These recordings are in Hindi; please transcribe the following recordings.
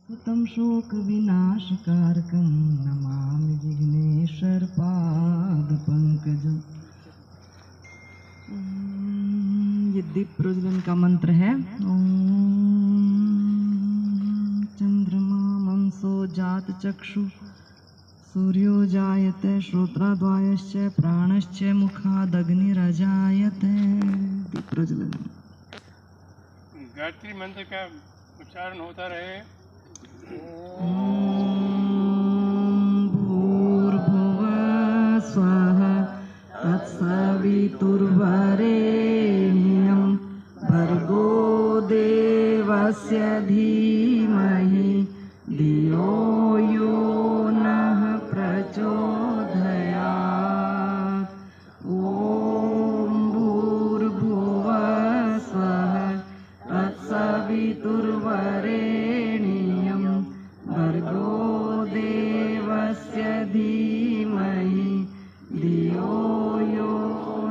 सुतम शोक विनाशकारकं नमामि विघ्नेश्वर पाद पंकजं। ये दीप प्रज्वलन का मंत्र है। ओम चंद्रमा मनसो जात चक्षु सूर्यो जायते श्रोत्राद्वायश्च प्राणश्च मुखादग्निरजायते। दीप प्रज्वलन। गायत्री मंत्र का उच्चारण होता रहे। भूर्भुवः स्वः तत्सवितुर्वरेण्यं भर्गो देवस्य धीमहि धियो यो नः प्रचोदयात्। ॐ भूर्भुवः स्वः तत्सवितुर्वरेण्यं भर्गो देवस्य धीमहि धियो यो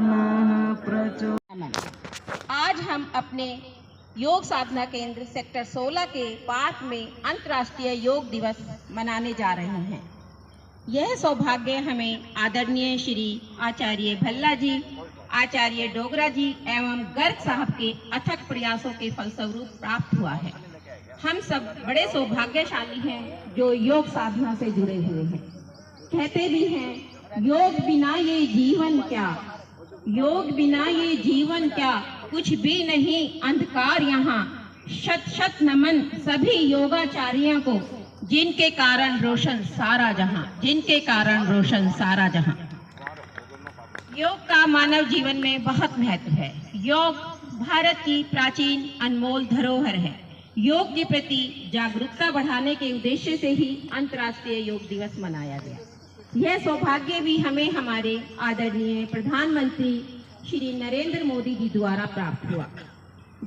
नः प्रचोदयात्। आज हम अपने योग साधना केंद्र सेक्टर 16 के पार्क में अंतर्राष्ट्रीय योग दिवस मनाने जा रहे हैं। यह सौभाग्य हमें आदरणीय श्री आचार्य भल्ला जी, आचार्य डोगरा जी एवं गर्ग साहब के अथक प्रयासों के फलस्वरूप प्राप्त हुआ है। हम सब बड़े सौभाग्यशाली हैं जो योग साधना से जुड़े हुए हैं। कहते भी हैं, योग बिना ये जीवन क्या, योग बिना ये जीवन क्या, कुछ भी नहीं अंधकार यहाँ। शत शत नमन सभी योगाचार्यों को, जिनके कारण रोशन सारा जहां, जिनके कारण रोशन सारा जहां। योग का मानव जीवन में बहुत महत्व है। योग भारत की प्राचीन अनमोल धरोहर है। योग के प्रति जागरूकता बढ़ाने के उद्देश्य से ही अंतर्राष्ट्रीय योग दिवस मनाया गया। यह सौभाग्य भी हमें हमारे आदरणीय प्रधानमंत्री श्री नरेंद्र मोदी जी द्वारा प्राप्त हुआ।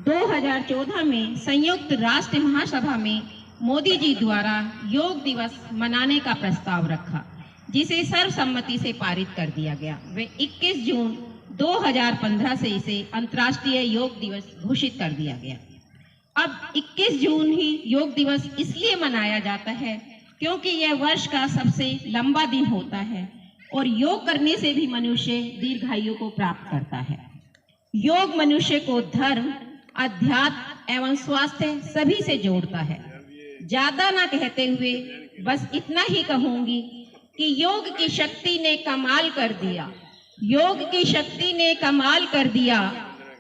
2014 में संयुक्त राष्ट्र महासभा में मोदी जी द्वारा योग दिवस मनाने का प्रस्ताव रखा, जिसे सर्वसम्मति से पारित कर दिया गया। वे 21 जून 2015 से इसे अंतर्राष्ट्रीय योग दिवस घोषित कर दिया गया। अब 21 जून ही योग दिवस इसलिए मनाया जाता है क्योंकि यह वर्ष का सबसे लंबा दिन होता है और योग करने से भी मनुष्य दीर्घायु को प्राप्त करता है। योग मनुष्य को धर्म, अध्यात्म एवं स्वास्थ्य सभी से जोड़ता है। ज्यादा ना कहते हुए बस इतना ही कहूंगी कि योग की शक्ति ने कमाल कर दिया, योग की शक्ति ने कमाल कर दिया,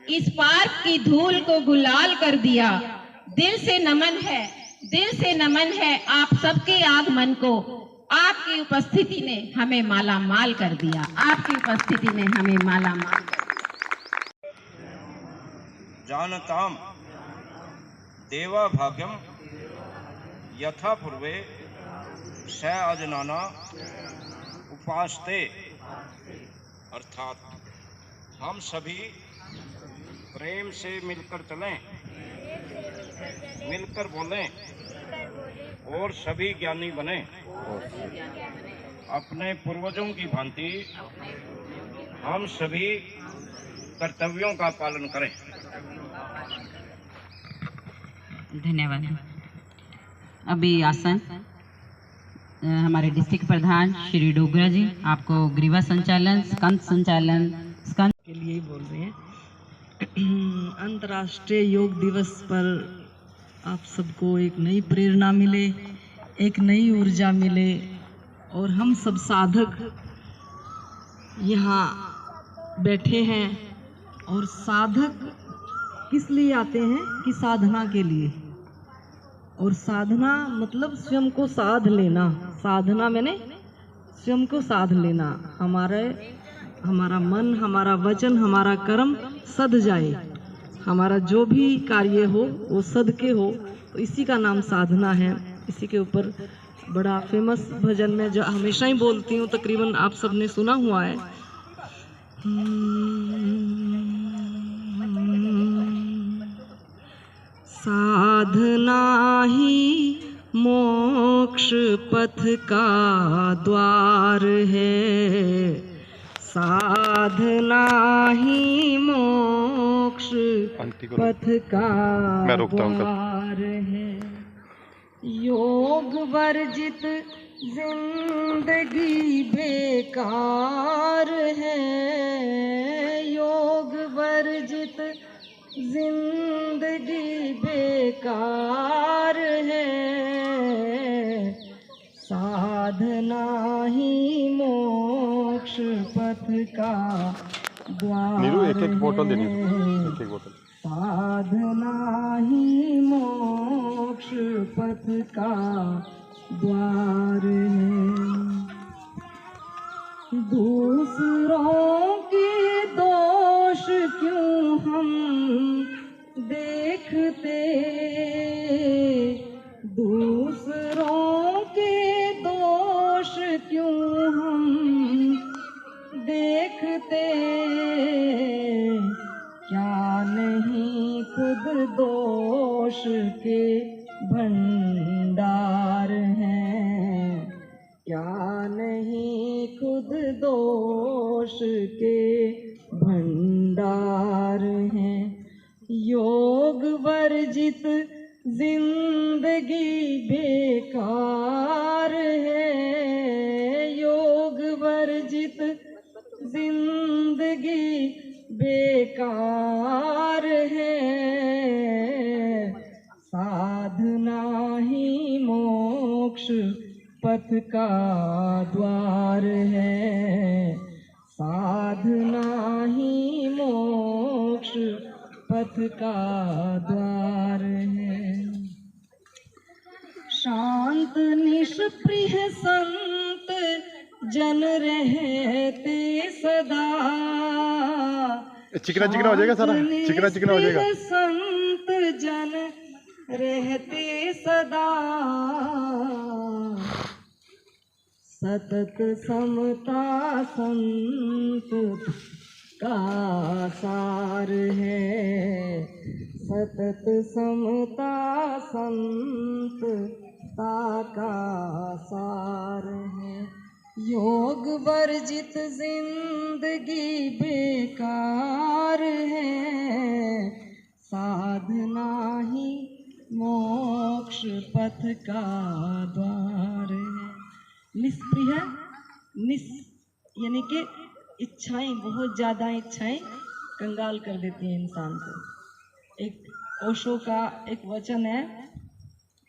इस पार्क की धूल को गुलाल कर दिया। दिल से नमन है, दिल से नमन है आप सबके आगमन को। आपकी उपस्थिति ने हमें माला माल कर दिया, आपकी उपस्थिति ने हमें माला माल कर दिया। जानताम देवा भाग्यम यथा पूर्वे स अजनाना उपासते। अर्थात हम सभी प्रेम से मिलकर चलें, मिलकर बोलें और सभी ज्ञानी बने। अपने पूर्वजों की भांति हम सभी कर्तव्यों का पालन करें। धन्यवाद। अभी आसन हमारे डिस्ट्रिक्ट प्रधान श्री डोगरा जी आपको ग्रीवा संचालन, स्कंद संचालन, स्कंद के लिए ही बोल रहे हैं। अंतर्राष्ट्रीय योग दिवस पर आप सबको एक नई प्रेरणा मिले, एक नई ऊर्जा मिले और हम सब साधक यहाँ बैठे हैं। और साधक किस लिए आते हैं कि साधना के लिए। और साधना मतलब स्वयं को साध लेना। साधना मैंने स्वयं को साध लेना। हमारा मन, हमारा वचन, हमारा कर्म सध जाए, हमारा जो भी कार्य हो वो सद के हो, तो इसी का नाम साधना है। इसी के ऊपर बड़ा फेमस भजन में जो हमेशा ही बोलती हूँ, तकरीबन आप सबने सुना हुआ है। साधना ही मोक्ष पथ का द्वार है, साधना ही मोक्ष पथ का द्वार है। योग वर्जित जिंदगी बेकार है, योग वर्जित जिंदगी बेकार है, साधना ही मोक्ष पथ का नीरू एक एक बोतल देनी द्वार है, है। एक एक बोतल। साधना ही मोक्ष पथ का द्वार है। दूसरों के दोष क्यों हम देखते, दूसरों के दोष क्यों हम देखते, क्या नहीं खुद दोष के भंडार हैं, क्या नहीं खुद दोष के भंडार हैं। योग वर्जित जिंदगी बेकार है, योग वर्जित जिंदगी बेकार है, साधना ही मोक्ष पथ का द्वार है, साधना ही मोक्ष पथ का द्वार है। शांत निष्प्रिय संत जन रहते सदा, चिकना चिकना हो जाएगा सारा, चिकना चिकना हो जाएगा। संत जन रहते सदा, सतत समता संत का सार है, सतत समता संतता का सार है। योग वर्जित जिंदगी बेकार है, साधना ही मोक्ष पथ का द्वार है। निष्प्रिय यानी कि इच्छाएं, बहुत ज़्यादा इच्छाएं कंगाल कर देती हैं इंसान को। एक ओशो का एक वचन है,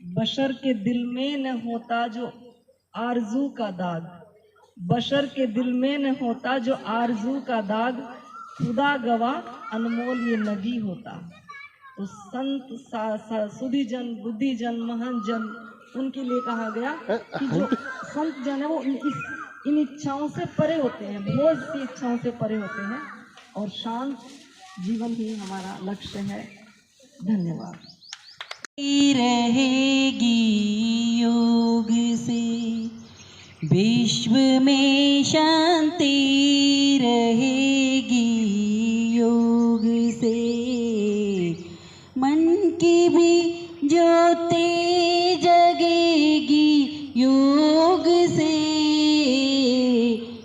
बशर के दिल में न होता जो आरजू का दाग, बशर के दिल में न होता जो आरजू का दाग, खुदा गवाह अनमोल ये नबी होता। तो संत सुधीजन, बुद्धिजन, महान जन, उनके लिए कहा गया कि जो संत जन है वो इन इच्छाओं से परे होते हैं, बहुत सी इच्छाओं से परे होते हैं, और शांत जीवन ही हमारा लक्ष्य है। धन्यवाद। रहेगी योग से विश्व में शांति रहेगी, योग से मन की भी ज्योति जगेगी, योग से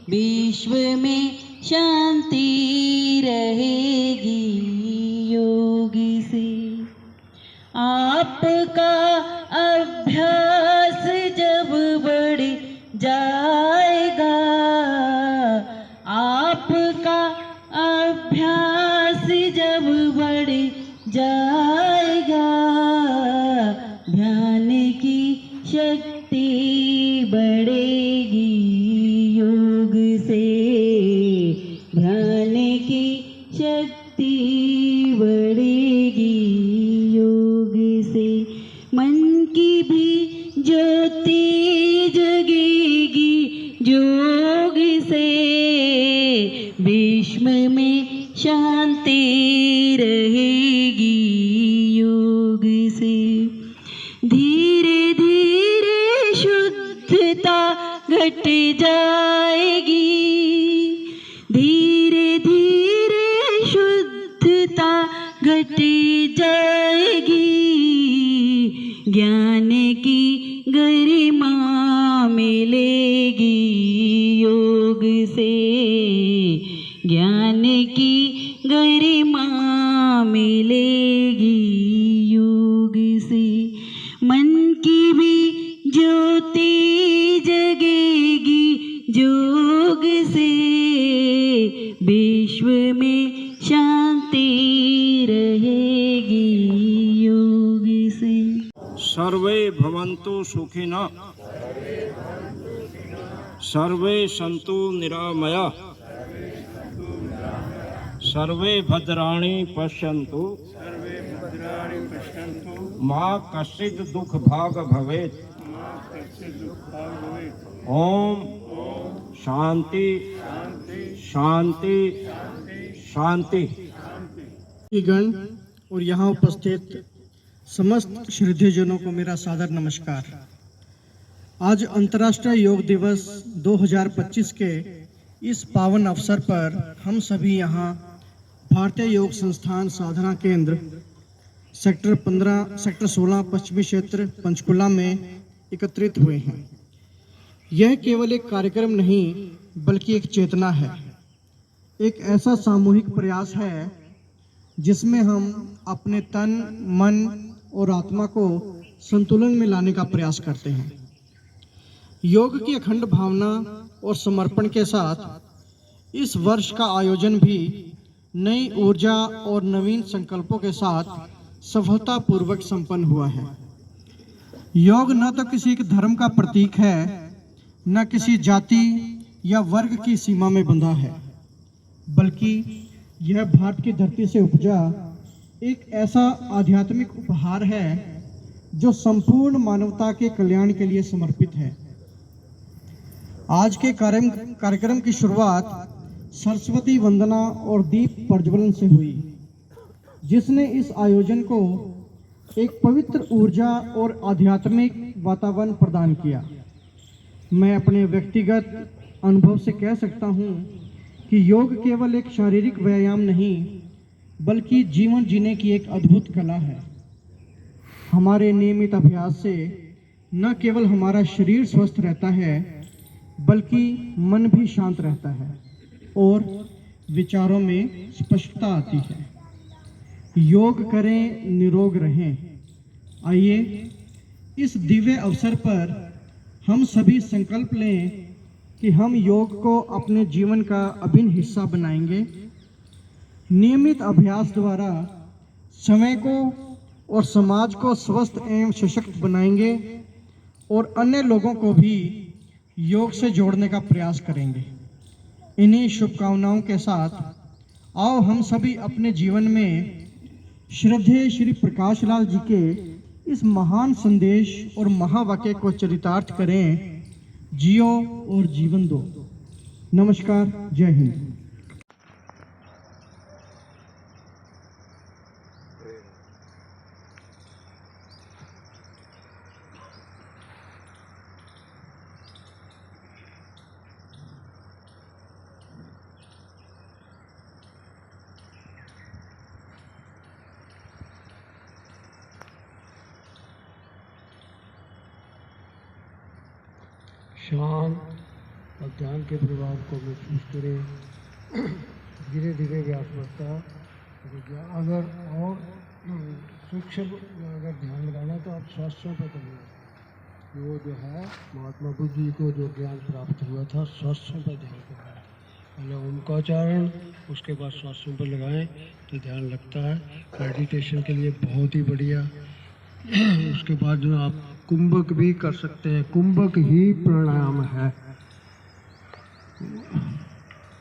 विश्व में शांति रहेगी, योग से आपका अभ्यास जब बढ़ जाएगा, आपका अभ्यास जब बढ़ जाएगा, ध्यान की शक्ति बढ़ेगी, योग से ध्यान की शक्ति बढ़ेगी, योग से मन की भी ज्योति जगेगी, योग से विश्व में शांति रहेगी, योग से धीरे धीरे शुद्धता घट जाएगी, धीरे धीरे शुद्धता घट जाएगी, ज्ञान की गरिमा मिलेगी, योग से ज्ञान की गरिमा मिलेगी, योग से मन की भी भवन्तु सुखिनः सर्वे सन्तु निरामयाः सर्वे भद्राणि पश्यन्तु मा कश्चित् दुःख भाग भवेत्। ओम शांति शांति शांति। गण और यहाँ उपस्थित समस्त श्रद्धेयजनों को मेरा सादर नमस्कार। आज अंतर्राष्ट्रीय योग दिवस 2025 के इस पावन अवसर पर हम सभी यहाँ भारतीय योग संस्थान साधना केंद्र सेक्टर 16 पश्चिमी क्षेत्र पंचकुला में एकत्रित हुए हैं। यह केवल एक कार्यक्रम नहीं बल्कि एक चेतना है, एक ऐसा सामूहिक प्रयास है जिसमें हम अपने तन मन और आत्मा को संतुलन में लाने का प्रयास करते हैं। योग की अखंड भावना और समर्पण के साथ इस वर्ष का आयोजन भी नई ऊर्जा और नवीन संकल्पों के साथ सफलतापूर्वक संपन्न हुआ है। योग न तो किसी एक धर्म का प्रतीक है, न किसी जाति या वर्ग की सीमा में बंधा है, बल्कि यह भारत की धरती से उपजा एक ऐसा आध्यात्मिक उपहार है जो संपूर्ण मानवता के कल्याण के लिए समर्पित है। आज के कार्यक्रम की शुरुआत सरस्वती वंदना और दीप प्रज्वलन से हुई, जिसने इस आयोजन को एक पवित्र ऊर्जा और आध्यात्मिक वातावरण प्रदान किया। मैं अपने व्यक्तिगत अनुभव से कह सकता हूँ कि योग केवल एक शारीरिक व्यायाम नहीं बल्कि जीवन जीने की एक अद्भुत कला है। हमारे नियमित अभ्यास से न केवल हमारा शरीर स्वस्थ रहता है बल्कि मन भी शांत रहता है और विचारों में स्पष्टता आती है। योग करें, निरोग रहें। आइए इस दिव्य अवसर पर हम सभी संकल्प लें कि हम योग को अपने जीवन का अभिन्न हिस्सा बनाएंगे। नियमित अभ्यास द्वारा समय को और समाज को स्वस्थ एवं सशक्त बनाएंगे और अन्य लोगों को भी योग से जोड़ने का प्रयास करेंगे। इन्हीं शुभकामनाओं के साथ आओ हम सभी अपने जीवन में श्रद्धेय श्री प्रकाश लाल जी के इस महान संदेश और महावाक्य को चरितार्थ करें। जियो और जीवन दो। नमस्कार, जय हिंद। शांत और ध्यान के प्रभाव को महसूस करें। धीरे धीरे व्यास बढ़ता है। अगर और सूक्ष्म अगर ध्यान लगाना तो आप श्वासों पर करिए। वो जो है महात्मा बुद्ध जी को जो ज्ञान प्राप्त हुआ था श्वासों पर ध्यान करना। पहले ओम का उच्चारण, उसके बाद श्वासों पर लगाएं तो ध्यान लगता है। मेडिटेशन के लिए बहुत ही बढ़िया। उसके बाद जो आप कुंभक भी कर सकते हैं। कुंभक ही प्राणायाम है,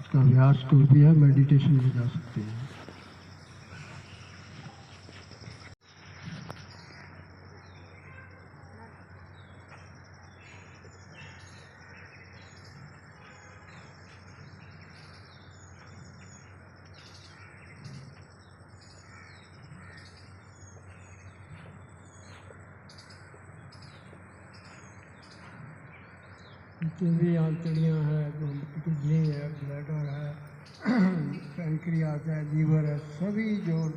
इसका अभ्यास को भी है, मेडिटेशन में जा सकते हैं। जितनी भी आंतड़ियाँ हैं, किडनी है, ब्लैडर है, पैंक्रियास है, लीवर है, सभी जो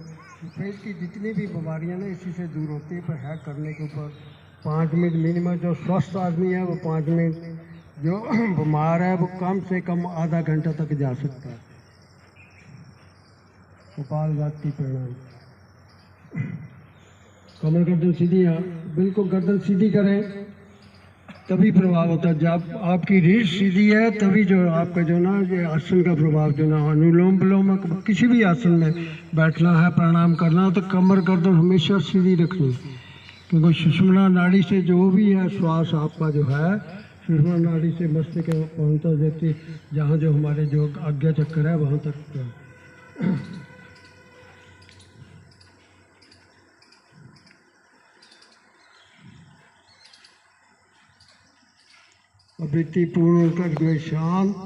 पेट की जितनी भी बीमारियाँ ना इसी से दूर होती है। पर है करने के ऊपर 5 मिनट मिनिमम। जो स्वस्थ आदमी है वो 5 मिनट, जो बीमार है वो कम से कम आधा घंटा तक जा सकता है। कपालभाति प्राणायाम। कमर गर्दन सीधी, बिल्कुल गर्दन सीधी करें तभी प्रभाव होता है। जब आपकी रीढ़ सीधी है तभी जो आपका जो ना ये आसन का प्रभाव जो ना, अनुलोम विलोम किसी भी आसन में बैठना है, प्राणायाम करना है तो कमर गर्दन हमेशा सीधी रखनी। क्योंकि सुषुम्ना नाड़ी से जो भी है श्वास आपका जो है सुषुम्ना नाड़ी से मस्तिष्क पहुँचता देती, जहाँ जो हमारे जो आज्ञा चक्कर है वहाँ तक। वृत्ति पूर्ण कर शांत।